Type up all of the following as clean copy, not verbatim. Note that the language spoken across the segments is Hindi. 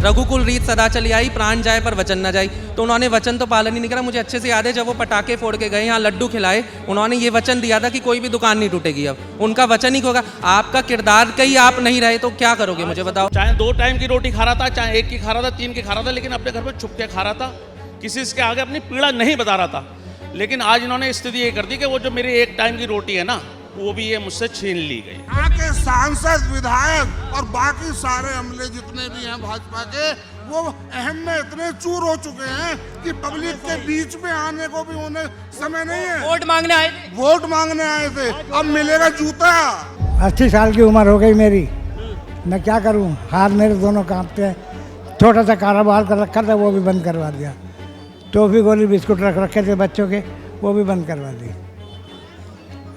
रघुकुल रीत सदा चली आई, प्राण जाए पर वचन न जाए। तो उन्होंने वचन तो पालन ही नहीं करा। मुझे अच्छे से याद है जब वो पटाखे फोड़ के गए, यहाँ लड्डू खिलाए, उन्होंने ये वचन दिया था कि कोई भी दुकान नहीं टूटेगी। अब उनका वचन ही होगा। आपका किरदार का ही आप नहीं रहे तो क्या करोगे, मुझे बताओ। चाहे 2 टाइम की रोटी खा रहा था, चाहे 1 की खा रहा था, 3 की खा रहा था, लेकिन अपने घर में छुप के खा रहा था, किसी के आगे अपनी पीड़ा नहीं बता रहा था। लेकिन आज इन्होंने स्थिति ये कर दी कि वो जो मेरी 1 टाइम की रोटी है ना, वो भी ये मुझसे छीन ली गई। यहाँ के सांसद, विधायक और बाकी सारे अमले जितने भी हैं भाजपा के, वो अहम में इतने चूर हो चुके हैं कि पब्लिक के बीच में आने को भी उन्हें समय नहीं है। वोट मांगने आए थे। वोट मांगने आए थे, अब मिलेगा जूता। 80 साल की उम्र हो गई मेरी, मैं क्या करूं, हाथ मेरे दोनों कांपते हैं। छोटा सा कारोबार कर रखा था, वो भी बंद करवा दिया। टॉफी गोली बिस्कुट रख रखे थे बच्चों के, वो भी बंद करवा दिए।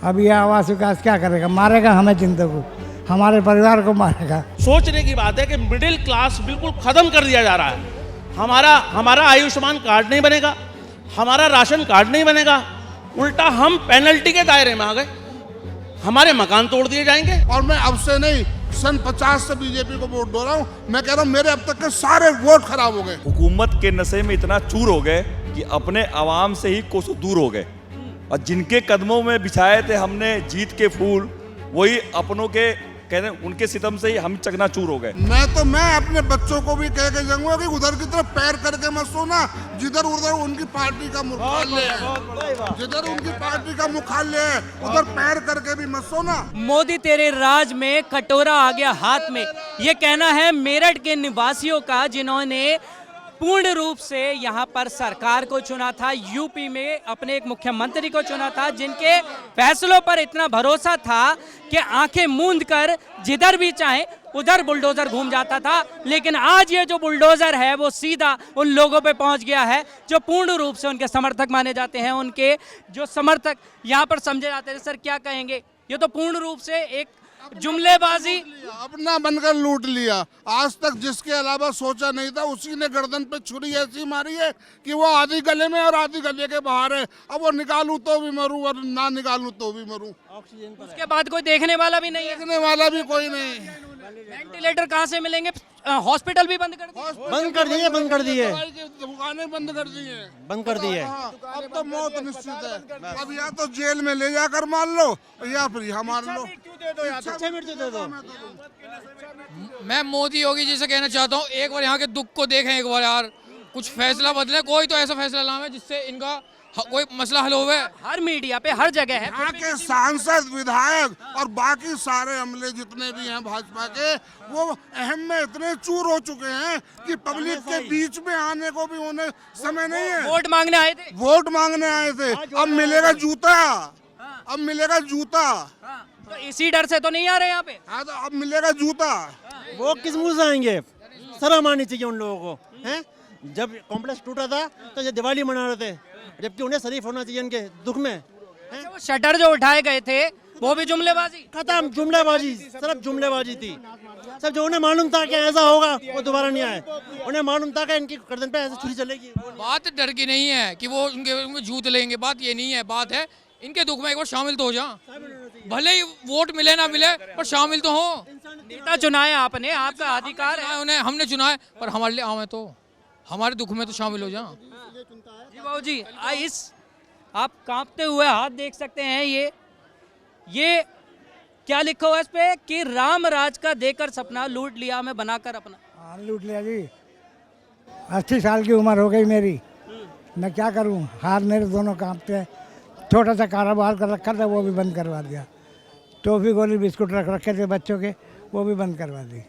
अब ये आवास विकास क्या करेगा, मारेगा हमें चिंता को, हमारे परिवार को मारेगा। सोचने की बात है कि मिडिल क्लास बिल्कुल खत्म कर दिया जा रहा है। हमारा आयुष्मान कार्ड नहीं बनेगा, हमारा राशन कार्ड नहीं बनेगा, उल्टा हम पेनल्टी के दायरे में आ गए, हमारे मकान तोड़ दिए जाएंगे। और मैं अब से नहीं, सन 50 से बीजेपी को वोट दे रहा हूँ। मैं कह रहा हूँ मेरे अब तक के सारे वोट खराब हो गए। हुकूमत के नशे में इतना चूर हो गए कि अपने आवाम से ही कोसों दूर हो गए, और जिनके कदमों में बिछाए थे हमने जीत के फूल, वही अपनों के कहने उनके सितम से ही हम चकनाचूर हो गए। मैं अपने बच्चों को भी कह के जाऊंगा कि उधर की तरफ पैर करके मत सोना, जिधर उधर उनकी पार्टी का मुख्यालय है, जिधर उनकी पार्टी का मुख्यालय है उधर पैर करके भी मत सोना। मोदी तेरे राज में कटोरा आ गया हाथ में, ये कहना है मेरठ के निवासियों का, जिन्होंने पूर्ण रूप से यहाँ पर सरकार को चुना था, यूपी में अपने एक मुख्यमंत्री को चुना था, जिनके फैसलों पर इतना भरोसा था कि आंखें मूंद कर जिधर भी चाहे उधर बुलडोजर घूम जाता था। लेकिन आज ये जो बुलडोजर है वो सीधा उन लोगों पे पहुंच गया है जो पूर्ण रूप से उनके समर्थक माने जाते हैं। उनके जो समर्थक यहाँ पर समझे जाते हैं, सर क्या कहेंगे, ये तो पूर्ण रूप से एक जुमलेबाजी, अपना बनकर लूट लिया। आज तक जिसके अलावा सोचा नहीं था, उसी ने गर्दन पे छुरी ऐसी मारी है कि वो आधी गले में और आधी गले के बाहर है। अब वो निकालूं तो भी मरूं और ना निकालूं तो भी मरूं। उसके बाद कोई देखने वाला भी नहीं है, देखने वाला भी कोई नहीं। वेंटिलेटर कहाँ से मिलेंगे, हॉस्पिटल भी बंद कर दिए, दुकानें बंद कर दी है, बंद कर दी है। अब तो मौत निश्चित है। अब या तो जेल में ले जाकर मार लो या फिर यहाँ मार लो। मैं मोदी योगी जी से कहना चाहता हूँ, एक बार यहाँ के दुख को देखें, एक बार यार कुछ फैसला बदले, कोई तो ऐसा फैसला लावे जिससे इनका कोई मसला हल होवे। हर मीडिया पे हर जगह है। यहाँ के सांसद, विधायक और बाकी सारे अमले जितने भी हैं भाजपा के, वो अहम में इतने चूर हो चुके हैं कि पब्लिक के बीच में आने को भी उन्हें समय नहीं है। वोट मांगने आए थे। वोट मांगने आए थे, अब मिलेगा जूता, अब मिलेगा जूता। तो इसी डर से तो नहीं आ रहे यहाँ पे। हाँ, तो अब मिलेगा जूता। वो किस मुंह से आएंगे, शर्म आनी चाहिए उन लोगों को। हैं, जब कॉम्प्लेक्स टूटा था तो ये दिवाली मना रहे थे, जबकि उन्हें शरीफ होना चाहिए इनके दुख में। वो शटर जो उठाए गए थे वो भी जुमलेबाजी, खत्म, जुमलेबाजी, सिर्फ जुमलेबाजी थी। सब जो उन्हें मालूम था कि ऐसा होगा वो दोबारा नहीं आए, उन्हें मालूम था कि इनकी गर्दन पे ऐसे छुरी चलेगी। बात डर की नहीं है कि वो उनके जूत लेंगे, बात ये नहीं है, बात है इनके दुख में एक बार शामिल तो हो जा, भले ही वोट मिले ना मिले पर शामिल तो हो। नेता चुनाया आपने, आपका अधिकार है, उन्हें हमने चुना है, पर हमारे लिए आवे तो हमारे दुख में तो शामिल हो जा। जी बाबू जी, इस आप कांपते हुए हाथ देख सकते हैं, ये क्या लिखा हुआ है इस पे कि राम राज का देकर सपना लूट लिया हमें बनाकर अपना। हाँ, लूट लिया जी। 80 साल की उम्र हो गई मेरी, मैं क्या करूं, हाथ मेरे दोनों कांपते हैं। छोटा सा कारोबार कर रखा था, वो भी बंद करवा दिया। टॉफी गोली बिस्कुट रख रखे थे बच्चों के, वो भी बंद करवा दी।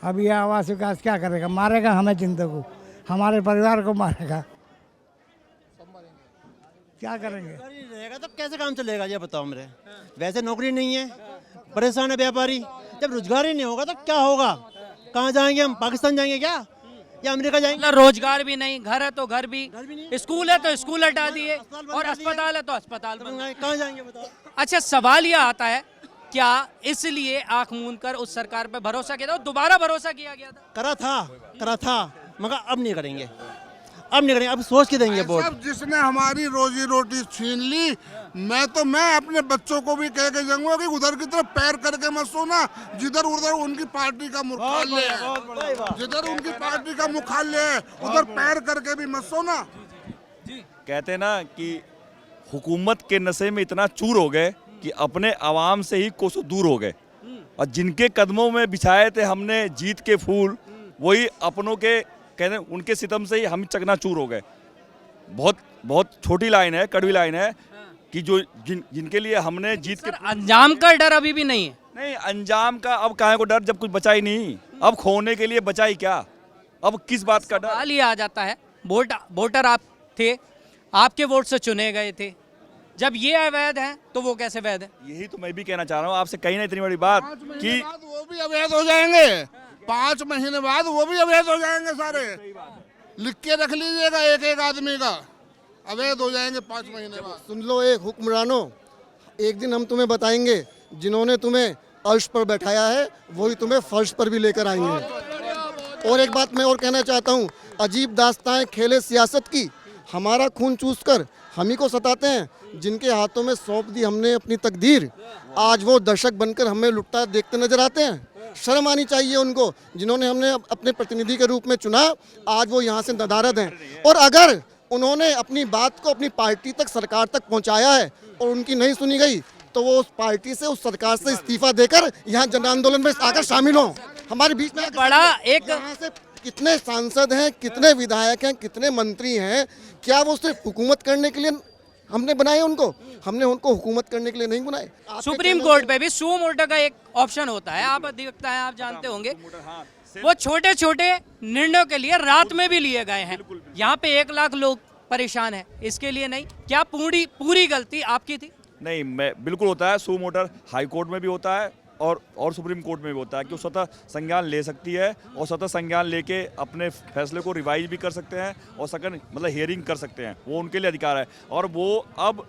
अब ये आवास विकास क्या करेगा, मारेगा हमें चिंता को, हमारे परिवार को मारेगा। क्या करेंगे, रहेगा तब कैसे काम चलेगा ये बताओ मेरे। वैसे नौकरी नहीं है, परेशान है व्यापारी, जब रोजगार ही नहीं होगा तो क्या होगा, कहाँ जाएंगे हम, पाकिस्तान जाएंगे क्या या अमेरिका जाएंगे। रोजगार भी नहीं, घर है तो घर भी, स्कूल है तो स्कूल हटा दिए, और अस्पताल है तो अस्पताल कहाँ जाएंगे बताओ। अच्छा, सवाल यह आता है, क्या इसलिए आंख मूंद कर उस सरकार पे भरोसा किया था, दोबारा भरोसा किया गया था? करा था मगर अब नहीं करेंगे। अब नहीं करेंगे, अब सोच के देंगे वोट। सब जिसने हमारी रोजी रोटी छीन ली, मैं अपने बच्चों को भी कह के जाऊंगा कि उधर की तरफ पैर करके मत सोना, जिधर उधर उनकी पार्टी का मुख्यालय है, जिधर उनकी पार्टी का मुख्यालय है उधर पैर करके भी मत सोना। कहते हैं ना कि हुकूमत के नशे में इतना चूर हो गए कि अपने आवाम से ही कोसों दूर हो गए, और जिनके कदमों में बिछाए थे हमने जीत के फूल, वही अपनों के कहते उनके सितम से ही हम चकनाचूर हो गए। बहुत बहुत छोटी लाइन है, कड़वी लाइन है कि जो जिनके लिए हमने जीत के अंजाम का डर अभी भी नहीं है। नहीं, अंजाम का अब काहे को डर जब कुछ बचा ही नहीं, अब खोने के लिए बचा ही क्या, अब किस बात का डर। सवाल ये आ जाता है, वोटर आप थे, आपके वोट से चुने गए थे, जब ये अवैध है तो वो कैसे वैध है? यही तो मैं भी कहना चाह रहा हूँ आपसे, कहीं ना इतनी बड़ी बात कि वो भी अवैध हो जाएंगे, 5 महीने बाद वो भी अवैध हो जाएंगे सारे। लिख के रख लीजिएगा, एक एक आदमी का अवैध हो जाएंगे 5 महीने बाद। सुन लो एक हुक्मरानों, एक दिन हम तुम्हें बताएंगे जिन्होंने तुम्हें अर्श पर बैठाया है वही तुम्हें फर्श पर भी लेकर आएंगे। और एक बात मैं और कहना चाहता हूँ, अजीब दास्ताएं खेले सियासत की, हमारा खून चूस कर हम ही को सताते हैं, जिनके हाथों में सौंप दी हमने अपनी तकदीर, आज वो दर्शक बनकर हमें लुटता देखते नजर आते हैं। शर्म आनी चाहिए उनको, जिन्होंने हमने अपने प्रतिनिधि के रूप में चुना, आज वो यहाँ से नदारद हैं। और अगर उन्होंने अपनी बात को अपनी पार्टी तक, सरकार तक पहुँचाया है और उनकी नहीं सुनी गई, तो वो उस पार्टी से, उस सरकार से इस्तीफा देकर यहाँ जन आंदोलन में आकर शामिल हों। हमारे बीच में बड़ा एक यहाँ से कितने सांसद हैं, कितने विधायक हैं, कितने मंत्री हैं, क्या वो सिर्फ हुकूमत करने के लिए हमने बनाए उनको? हमने उनको हुकूमत करने के लिए नहीं बनाए। सुप्रीम कोर्ट पे भी सू मोटर का एक ऑप्शन होता है, आप अधिवक्ता हैं, आप जानते होंगे, वो छोटे छोटे निर्णयों के लिए रात में भी लिए गए हैं। यहाँ पे 1 लाख लोग परेशान हैं, इसके लिए नहीं, क्या पूरी गलती आपकी थी? नहीं, मैं बिल्कुल होता है, सू मोटर हाई कोर्ट में भी होता है और सुप्रीम कोर्ट में भी होता है कि वो स्वतः संज्ञान ले सकती है, और स्वतः संज्ञान लेके अपने फैसले को रिवाइज भी कर सकते हैं और सेकंड मतलब हियरिंग कर सकते हैं, वो उनके लिए अधिकार है। और वो अब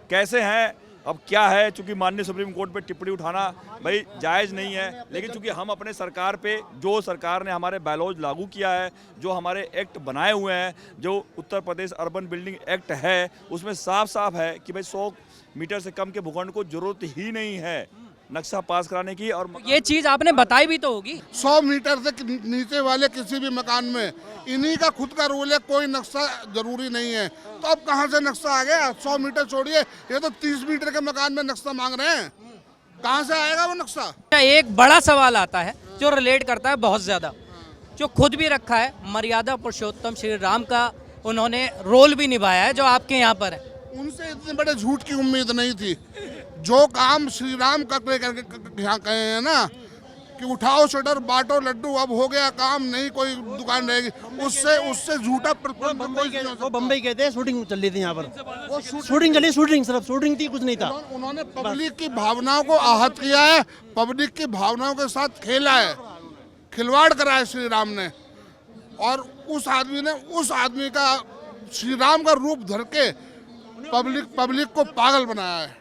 कैसे हैं, अब क्या है, चूंकि माननीय सुप्रीम कोर्ट पे टिप्पणी उठाना भाई जायज़ नहीं है, लेकिन चूंकि हम अपने सरकार पे, जो सरकार ने हमारे बायलॉज लागू किया है, जो हमारे एक्ट बनाए हुए हैं, जो Uttar Pradesh urban building act है, उसमें साफ साफ है कि भाई 100 मीटर से कम के भूखंड को जरूरत ही नहीं है नक्शा पास कराने की। और ये चीज आपने बताई भी तो होगी। 100 मीटर से नीचे वाले किसी भी मकान में इन्हीं का खुद का रूल है, कोई नक्शा जरूरी नहीं है। तो अब कहाँ से नक्शा आ गया? 100 मीटर छोड़िए, ये तो 30 मीटर के मकान में नक्शा मांग रहे हैं, कहाँ से आएगा वो नक्शा? एक बड़ा सवाल आता है जो रिलेट करता है बहुत ज्यादा, जो खुद भी रखा है, मर्यादा पुरुषोत्तम श्री राम का उन्होंने रोल भी निभाया है, जो आपके यहाँ पर है। उनसे इतने बड़े झूठ की उम्मीद नहीं थी। जो काम श्री राम करके यहाँ कहे हैं ना कि उठाओ शटर बांटो लड्डू, अब हो गया काम, नहीं कोई दुकान रहेगी, उससे झूठा वो बम्बई कहते हैं, शूटिंग चल रही थी यहाँ पर, शूटिंग चली, सिर्फ शूटिंग थी, कुछ नहीं था। उन्होंने पब्लिक की भावनाओं को आहत किया है, पब्लिक की भावनाओं के साथ खेला है, खिलवाड़ करा है श्री राम ने। और उस आदमी का श्री राम का रूप धर के पब्लिक को पागल बनाया है।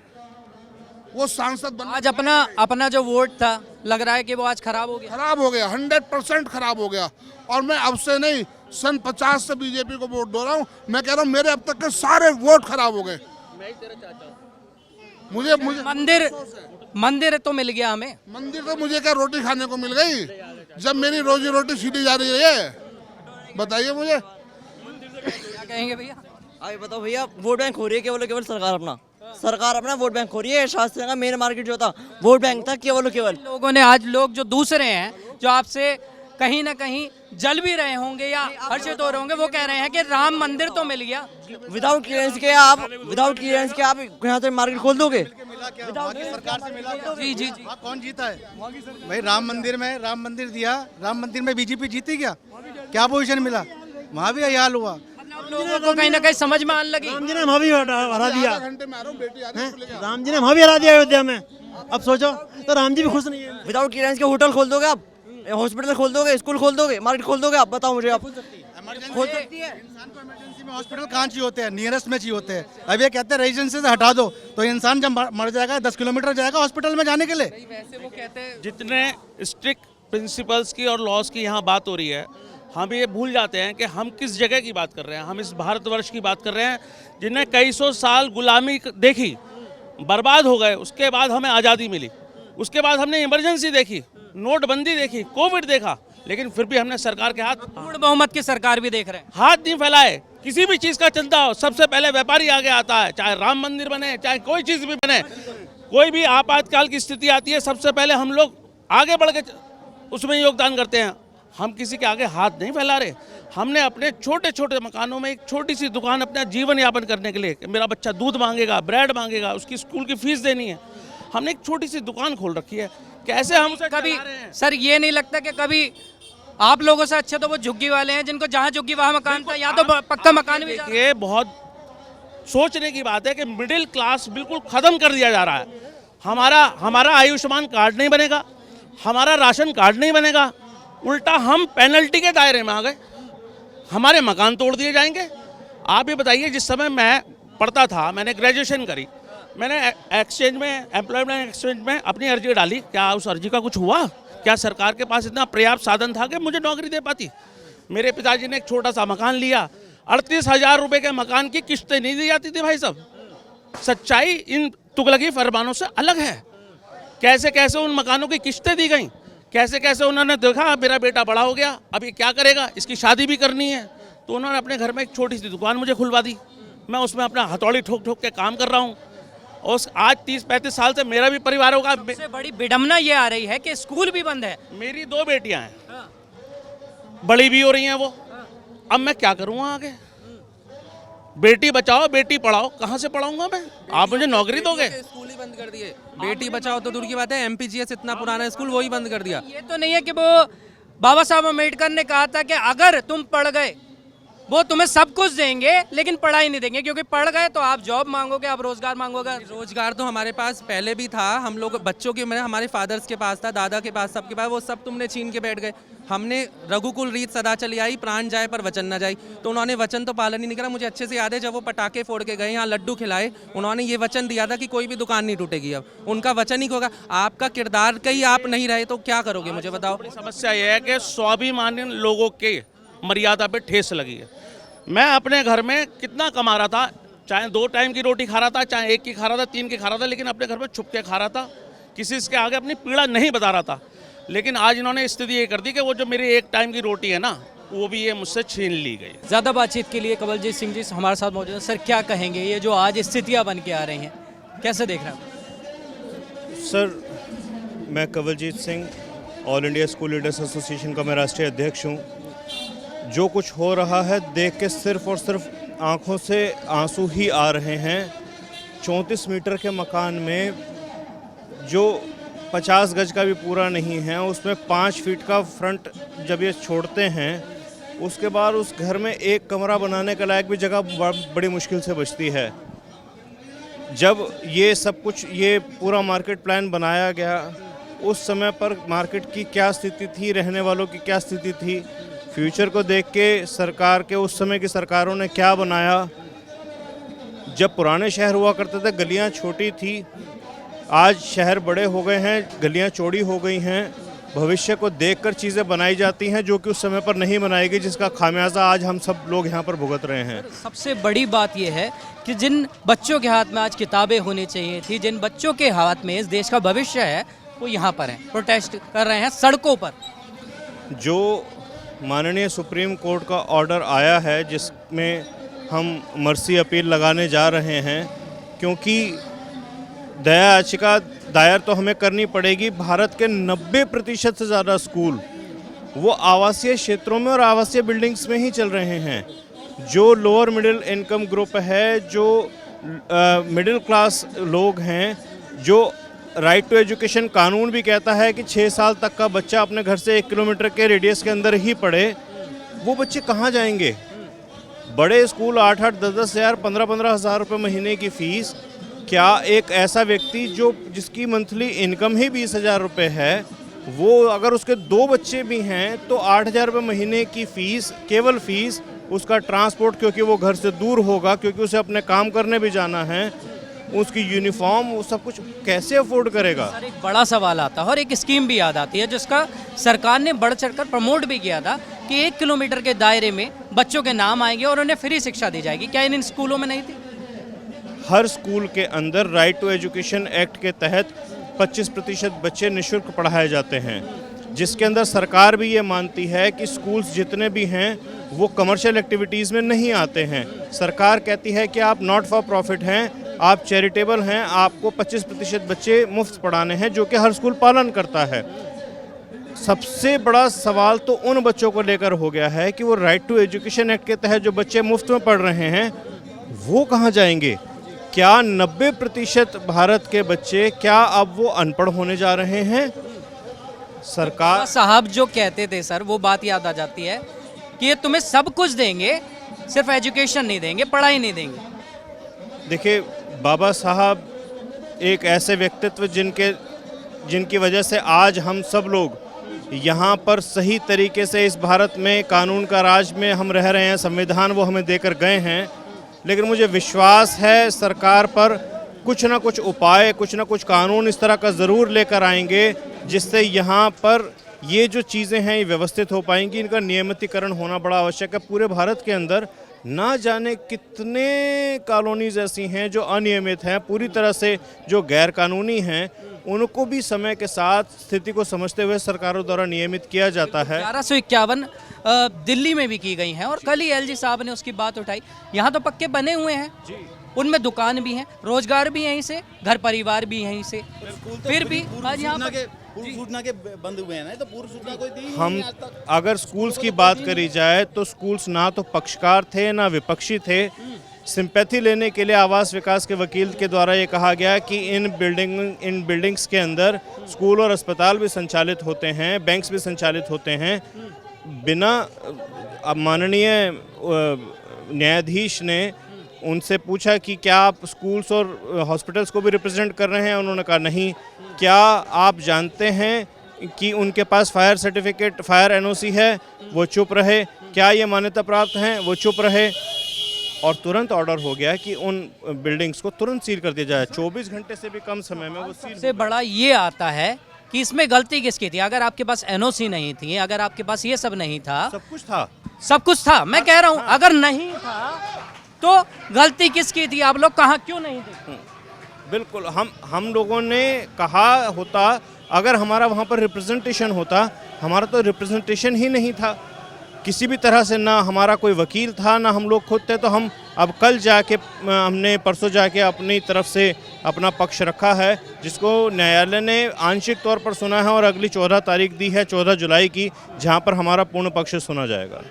वो सांसद बना, आज अपना जो वोट था, लग रहा है कि वो आज खराब हो गया। 100% खराब हो गया। और मैं अब से नहीं, सन 50 से बीजेपी को वोट दे रहा हूँ। मैं कह रहा हूँ मेरे अब तक के सारे वोट खराब हो गए। मुझे मंदिर तो मिल गया हमें, मंदिर तो मुझे क्या रोटी खाने को मिल गई, जब मेरी रोजी रोटी छीनी जा रही है? बताइए मुझे, क्या कहेंगे भैया? अभी बताओ भैया, वोट बैंक हो रही है केवल सरकार अपना वोट बैंक हो रही है। शास्त्री का मेन मार्केट जो था वोट बैंक था केवल लोगों ने, आज लोग जो दूसरे हैं, जो आपसे कहीं ना कहीं जल भी रहे होंगे या हर्षित हो रहे होंगे, वो कह रहे हैं कि राम मंदिर तो मिल गया। विदाउट क्लियरेंस के आप यहाँ से मार्केट खोल दोगे? सरकार से मिला क्या? जी। कौन जीता है भाई? राम मंदिर दिया, राम मंदिर में बीजेपी जीती क्या पोजीशन मिला? वहाँ भी हाल हुआ। लोगों को कहीं ना कहीं समझ में आने लगी। राम जी ने वहाँ भी हरा दिया, राम जी ने वहाँ भी हरा दिया अयोध्या में। अब सोचो, तो राम जी भी खुश नहीं है। विदाउट क्लियरेंस के होटल खोल दोगे आप, हॉस्पिटल खोल दोगे, स्कूल खोल दोगे, मार्केट खोल दोगे? आप बताओ मुझे। आप खोल सकती है। इंसान को इमरजेंसी में हॉस्पिटल कहाँ चाहिए होते हैं? नियरेस्ट में चाहिए होते हैं। अब ये कहते हैं रेजिडेंसी से हटा दो, तो इंसान जब मर जाएगा 10 किलोमीटर जाएगा हॉस्पिटल में जाने के लिए। जितने स्ट्रिक्ट प्रिंसिपल्स की और लॉज की यहाँ बात हो रही है, हम ये भूल जाते हैं कि हम किस जगह की बात कर रहे हैं। हम इस भारतवर्ष की बात कर रहे हैं जिन्हें कई सौ साल गुलामी देखी, बर्बाद हो गए, उसके बाद हमें आज़ादी मिली, उसके बाद हमने इमरजेंसी देखी, नोटबंदी देखी, कोविड देखा, लेकिन फिर भी हमने सरकार के हाथ पूर्ण बहुमत की सरकार भी देख रहे हैं। हाथ नहीं फैलाए। किसी भी चीज़ का चिंता हो, सबसे पहले व्यापारी आगे आता है, चाहे राम मंदिर बने, चाहे कोई चीज़ भी बने, कोई भी आपातकाल की स्थिति आती है, सबसे पहले हम लोग आगे बढ़ के उसमें योगदान करते हैं। हम किसी के आगे हाथ नहीं फैला रहे। हमने अपने छोटे छोटे मकानों में एक छोटी सी दुकान अपना जीवन यापन करने के लिए, मेरा बच्चा दूध मांगेगा, ब्रेड मांगेगा, उसकी स्कूल की फीस देनी है, हमने एक छोटी सी दुकान खोल रखी है। कैसे हम उसे कभी चला रहे हैं? सर ये नहीं लगता कि कभी आप लोगों से अच्छे तो वो झुग्गी वाले हैं, जिनको जहाँ झुग्गी वहाँ मकान था, या तो पक्का मकान भी ये बहुत सोचने की बात है कि मिडिल क्लास बिल्कुल खत्म कर दिया जा रहा है। हमारा आयुष्मान कार्ड नहीं बनेगा, हमारा राशन कार्ड नहीं बनेगा, उल्टा हम पेनल्टी के दायरे में आ गए, हमारे मकान तोड़ दिए जाएंगे। आप ये बताइए, जिस समय मैं पढ़ता था, मैंने ग्रेजुएशन करी, मैंने एक्सचेंज में, एम्प्लॉयमेंट एक्सचेंज में अपनी अर्जी डाली, क्या उस अर्जी का कुछ हुआ? क्या सरकार के पास इतना पर्याप्त साधन था कि मुझे नौकरी दे पाती? मेरे पिताजी ने एक छोटा सा मकान लिया, 38,000 रुपये के मकान की किस्तें नहीं दी जाती थी भाई साहब। सच्चाई इन तुगलकी फरमानों से अलग है। कैसे कैसे उन मकानों की किस्तें दी गई, कैसे कैसे उन्होंने देखा मेरा बेटा बड़ा हो गया, अब ये क्या करेगा, इसकी शादी भी करनी है, तो उन्होंने अपने घर में एक छोटी सी दुकान मुझे खुलवा दी। मैं उसमें अपना हथौड़ी ठोक ठोक के काम कर रहा हूँ, और आज 30-35 साल से मेरा भी परिवार होगा। सबसे बड़ी विडम्बना ये आ रही है कि स्कूल भी बंद है। मेरी 2 बेटियां हैं, बड़ी भी हो रही हैं वो, अब मैं क्या करूँ आगे? बेटी बचाओ बेटी पढ़ाओ, कहाँ से पढ़ाऊंगा मैं? आप मुझे नौकरी दोगे? स्कूल ही बंद कर दिए। बेटी बचाओ तो दूर की बात है, एमपीजीएस इतना पुराना स्कूल वो ही बंद कर दिया। ये तो नहीं है कि वो बाबा साहब अम्बेडकर ने कहा था कि अगर तुम पढ़ गए वो तुम्हें सब कुछ देंगे लेकिन पढ़ाई नहीं देंगे, क्योंकि पढ़ गए तो आप जॉब मांगोगे, आप रोजगार मांगोगे। रोजगार तो हमारे पास पहले भी था, हम लोग बच्चों के, मेरे हमारे फादर्स के पास था, दादा के पास, सबके पास, वो सब तुमने छीन के बैठ गए। हमने रघुकुल रीत सदा चली आई, प्राण जाए पर वचन न जाए, तो उन्होंने वचन तो पालन ही नहीं करा। मुझे अच्छे से याद है जब वो पटाखे फोड़ के गए, यहाँ लड्डू खिलाए, उन्होंने ये वचन दिया था कि कोई भी दुकान नहीं टूटेगी। अब उनका वचन ही होगा, आपका किरदार का ही आप नहीं रहे तो क्या करोगे मुझे बताओ। बड़ी समस्या ये है कि स्वाभिमानी लोगों के मर्यादा पे ठेस लगी है। मैं अपने घर में कितना कमा रहा था, चाहे 2 टाइम की रोटी खा रहा था, चाहे 1 की खा रहा था, 3 की खा रहा था, लेकिन अपने घर में छुप के खा रहा था, किसी के आगे अपनी पीड़ा नहीं बता रहा था। लेकिन आज इन्होंने स्थिति ये कर दी कि वो जो मेरी 1 टाइम की रोटी है ना, वो भी ये मुझसे छीन ली गई। ज़्यादा बातचीत के लिए कवलजीत सिंह जी हमारे साथ मौजूद हैं। सर क्या कहेंगे, ये जो आज स्थितियाँ बन के आ रही हैं, कैसे देख रहे हैं? सर, मैं Kawaljeet Singh, all India school leaders association का मैं राष्ट्रीय अध्यक्ष हूँ। जो कुछ हो रहा है देख के सिर्फ और सिर्फ आंखों से आंसू ही आ रहे हैं। 34 मीटर के मकान में जो 50 गज का भी पूरा नहीं है, उसमें 5 फीट का फ्रंट जब ये छोड़ते हैं, उसके बाद उस घर में एक कमरा बनाने के लायक भी जगह बड़ी मुश्किल से बचती है। जब ये सब कुछ, ये पूरा मार्केट प्लान बनाया गया, उस समय पर मार्केट की क्या स्थिति थी, रहने वालों की क्या स्थिति थी, फ्यूचर को देख के सरकार के, उस समय की सरकारों ने क्या बनाया। जब पुराने शहर हुआ करते थे, गलियां छोटी थी, आज शहर बड़े हो गए हैं, गलियां चौड़ी हो गई हैं। भविष्य को देखकर चीज़ें बनाई जाती हैं जो कि उस समय पर नहीं बनाई गई, जिसका खामियाजा आज हम सब लोग यहाँ पर भुगत रहे हैं। सबसे बड़ी बात यह है कि जिन बच्चों के हाथ में आज किताबें होनी चाहिए थी, जिन बच्चों के हाथ में इस देश का भविष्य है, वो यहाँ पर हैं, प्रोटेस्ट कर रहे हैं सड़कों पर। जो माननीय सुप्रीम कोर्ट का ऑर्डर आया है, जिसमें हम मर्सी अपील लगाने जा रहे हैं, क्योंकि दया याचिका दायर तो हमें करनी पड़ेगी। भारत के 90% से ज़्यादा स्कूल वो आवासीय क्षेत्रों में और आवासीय बिल्डिंग्स में ही चल रहे हैं। जो लोअर मिडिल इनकम ग्रुप है, जो मिडिल क्लास लोग हैं, जो राइट टू एजुकेशन कानून भी कहता है कि 6 साल तक का बच्चा अपने घर से 1 किलोमीटर के रेडियस के अंदर ही पढ़े, वो बच्चे कहाँ जाएंगे? बड़े स्कूल 8-8, 10-10 हज़ार, 15-15 हज़ार रुपये महीने की फ़ीस। क्या एक ऐसा व्यक्ति जिसकी मंथली इनकम ही 20,000 रुपये है, वो अगर उसके 2 बच्चे भी हैं तो 8,000 रुपये महीने की फ़ीस, केवल फ़ीस, उसका ट्रांसपोर्ट क्योंकि वो घर से दूर होगा, क्योंकि उसे अपने काम करने भी जाना है, उसकी यूनिफॉर्म, वो सब कुछ कैसे अफोर्ड करेगा? सर एक बड़ा सवाल आता है और एक स्कीम भी याद आती है जिसका सरकार ने बढ़ चढ़कर प्रमोट भी किया था कि 1 किलोमीटर के दायरे में बच्चों के नाम आएंगे और उन्हें फ्री शिक्षा दी जाएगी। क्या इन स्कूलों में नहीं थी? हर स्कूल के अंदर राइट टू एजुकेशन एक्ट के तहत 25% बच्चे निःशुल्क पढ़ाए जाते हैं, जिसके अंदर सरकार भी ये मानती है कि स्कूल्स जितने भी हैं वो कमर्शियल एक्टिविटीज़ में नहीं आते हैं। सरकार कहती है कि आप नॉट फॉर प्रॉफिट हैं, आप चैरिटेबल हैं, आपको 25% बच्चे मुफ्त पढ़ाने हैं, जो कि हर स्कूल पालन करता है। सबसे बड़ा सवाल तो उन बच्चों को लेकर हो गया है कि वो राइट टू एजुकेशन एक्ट के तहत जो बच्चे मुफ्त में पढ़ रहे हैं वो कहाँ जाएंगे? क्या 90% भारत के बच्चे क्या अब वो अनपढ़ होने जा रहे हैं? सरकार साहब जो कहते थे सर, वो बात याद आ जाती है कि ये तुम्हें सब कुछ देंगे, सिर्फ एजुकेशन नहीं देंगे, पढ़ाई नहीं देंगे। देखिए, बाबा साहब एक ऐसे व्यक्तित्व जिनकी वजह से आज हम सब लोग यहाँ पर सही तरीके से इस भारत में कानून का राज में हम रह रहे हैं, संविधान वो हमें देकर गए हैं। लेकिन मुझे विश्वास है सरकार पर कुछ ना कुछ उपाय, कुछ ना कुछ कानून इस तरह का ज़रूर लेकर आएंगे जिससे यहाँ पर ये जो चीज़ें हैं ये व्यवस्थित हो पाएंगी। इनका नियमितीकरण होना बड़ा आवश्यक है। पूरे भारत के अंदर ना जाने कितने कॉलोनीज ऐसी हैं जो अनियमित हैं, पूरी तरह से जो गैर कानूनी हैं, उनको भी समय के साथ स्थिति को समझते हुए सरकारों द्वारा नियमित किया जाता है। 1151 दिल्ली में भी की गई हैं और कल ही एलजी साहब ने उसकी बात उठाई। यहाँ तो पक्के बने हुए हैं, उनमें दुकान भी हैं, रोजगार भी यहीं से, घर परिवार भी यहीं से, फिर भी आज यहाँ पूर्व सूचना के बंद हुए हैं ना, तो पूर्व सूचना कोई दी हम अगर स्कूल्स की बात करी जाए तो स्कूल्स ना तो पक्षकार थे ना विपक्षी थे। सिंपैथी लेने के लिए आवास विकास के वकील के द्वारा ये कहा गया कि इन बिल्डिंग्स के अंदर स्कूल और अस्पताल भी संचालित होते हैं, बैंक्स भी संचालित होते हैं। बिना अब माननीय न्यायाधीश ने उनसे पूछा कि क्या आप स्कूल्स और हॉस्पिटल्स को भी रिप्रेजेंट कर रहे हैं? उन्होंने कहा नहीं। क्या आप जानते हैं कि उनके पास फायर सर्टिफिकेट, फायर एनओसी है? वो चुप रहे। क्या ये मान्यता प्राप्त हैं? वो चुप रहे। और तुरंत ऑर्डर हो गया कि उन बिल्डिंग्स को तुरंत सील कर दिया जाए। 24 घंटे से भी कम समय में वो सील। सबसे बड़ा ये आता है कि इसमें गलती किसकी थी? अगर आपके पास एनओसी नहीं थी, अगर आपके पास ये सब नहीं था, सब कुछ था, सब कुछ था। मैं कह रहा हूँ अगर नहीं था तो गलती किसकी थी? आप लोग कहाँ क्यों नहीं थे? बिल्कुल, हम लोगों ने कहा होता, अगर हमारा वहाँ पर रिप्रेजेंटेशन होता। हमारा तो रिप्रेजेंटेशन ही नहीं था किसी भी तरह से, ना हमारा कोई वकील था, ना हम लोग खुद थे। तो हम अब कल जाके, हमने परसों जाके अपनी तरफ से अपना पक्ष रखा है, जिसको न्यायालय ने आंशिक तौर पर सुना है और अगली 14 तारीख दी है, 14 जुलाई की, जहाँ पर हमारा पूर्ण पक्ष सुना जाएगा।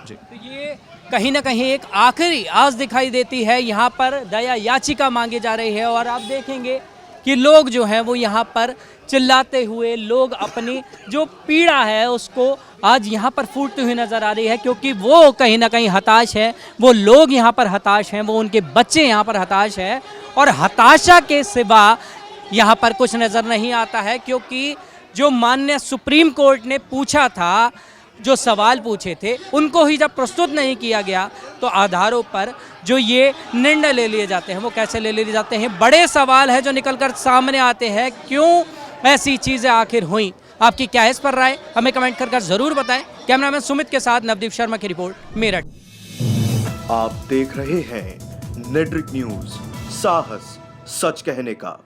जी। तो ये कहीं ना कहीं एक आखिरी आस दिखाई देती है। यहाँ पर दया याचिका मांगी जा रही है और आप देखेंगे कि लोग जो हैं वो यहाँ पर चिल्लाते हुए, लोग अपनी जो पीड़ा है उसको आज यहाँ पर फूटती हुई नज़र आ रही है, क्योंकि वो कहीं ना कहीं हताश है, वो लोग यहाँ पर हताश हैं, वो उनके बच्चे यहाँ पर हताश हैं और हताशा के सिवा यहाँ पर कुछ नज़र नहीं आता है। क्योंकि जो माननीय सुप्रीम कोर्ट ने पूछा था, जो सवाल पूछे थे, उनको ही जब प्रस्तुत नहीं किया गया तो आधारों पर जो ये निर्णय ले लिए जाते हैं वो कैसे ले लिए जाते हैं? बड़े सवाल है जो निकलकर सामने आते हैं। क्यों ऐसी चीज़ें आखिर हुई? आपकी क्या है इस पर राय? हमें कमेंट कर ज़रूर बताएं। कैमरामैन सुमित के साथ नवदीप शर्मा की रिपोर्ट, मेरठ। आप देख रहे हैं नेटरिक न्यूज, साहस सच कहने का।